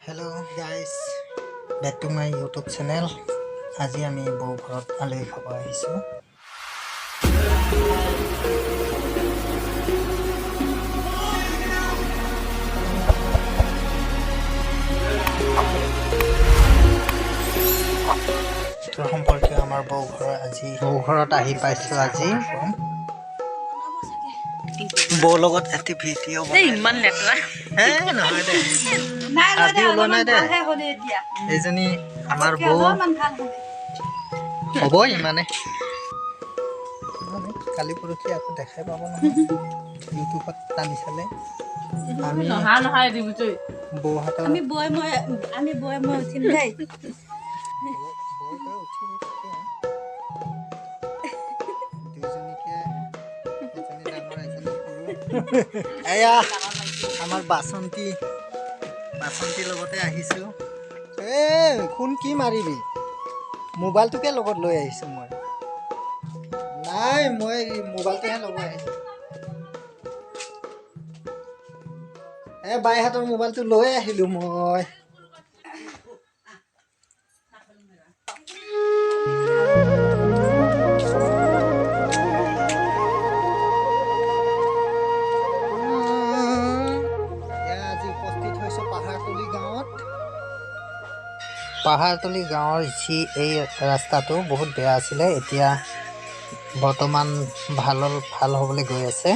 Hello guys, back to my YouTube channel. আজি আমি বৌ ঘৰত আলহী খাব আহিছো। তোৰ সম্পৰ্কে আমাৰ বৌ ঘৰত আহি পাইছো আজি। বৌ লগত এটি ভিডিঅ' বনাই ইমান লেতেৰা নহয় দে আজি ওলোৱা নাই দে এইজনী আমাৰ বৌ হ'ব ইমানে কালি পৰহি আকৌ দেখাই পাব নহয় ইউটিউবত টানি চালে আমি বৌহঁতৰ আমি বৈ মই উঠিম দেই এয়া আমাৰ বাসন্তী লগতে আহিছো কোন কি মাৰিবি মোবাইলটোকে লগত লৈ আহিছো মই নাই মই মোবাইলটোহে লগত আহিছো বাইহঁতৰ মোবাইলটো লৈ আহিলো মই পাহাৰতলি গাঁৱৰ যি এই ৰাস্তাটো বহুত বেয়া আছিলে এতিয়া বৰ্তমান ভাল হ'বলৈ গৈ আছে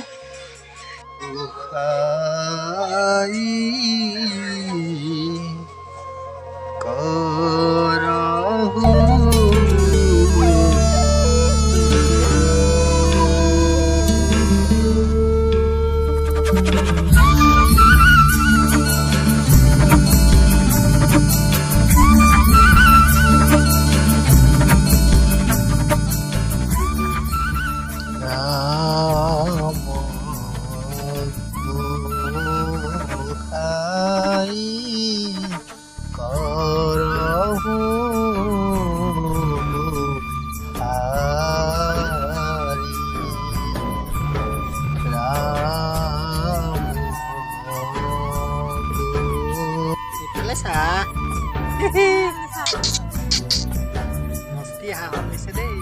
mesti habis deh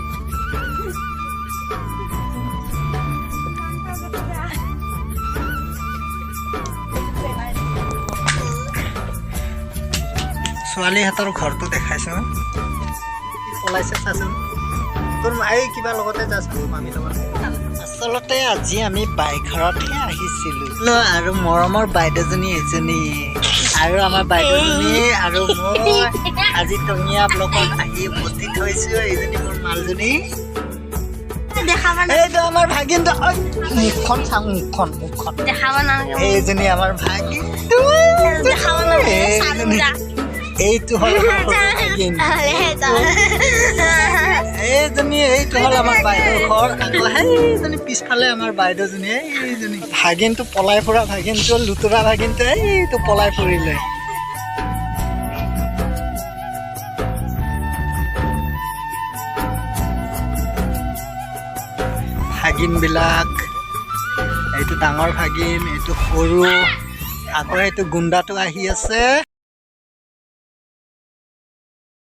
ছোৱালী হাতৰ ঘৰটো দেখাইছো পলাইছে চাচোন তোৰ মায়ে কিবা লগতে যাচোন মামী লগত আচলতে আজি আমি বাই ঘৰতহে আহিছিলো আৰু মৰমৰ বাইদেউজনী এজনী আৰু আমাৰ বাইদেউজনী আৰু মই আজি টঙিয়া ব্লকত আহি উপস্থিত হৈছো এইজনী মোৰ মালজনী এইটো আমাৰ ভাগিনটো মুখখন চাওঁ মুখখন এইজনী আমাৰ ভাগিনটো এইটো হ'ল এইটো হ'ল আমাৰ বাইদেউৰ ঘৰ আকৌ সেইজনী পিছফালে আমাৰ বাইদেউজনী এইজনী ভাগিনটো পলাই ফুৰা ভাগিনটো লুতুৰা ভাগিনটো এইটো পলাই ফুৰিলে ভাগিনবিলাক এইটো ডাঙৰ ভাগিন এইটো সৰু আকৌ এইটো গুণ্ডাটো আহি আছে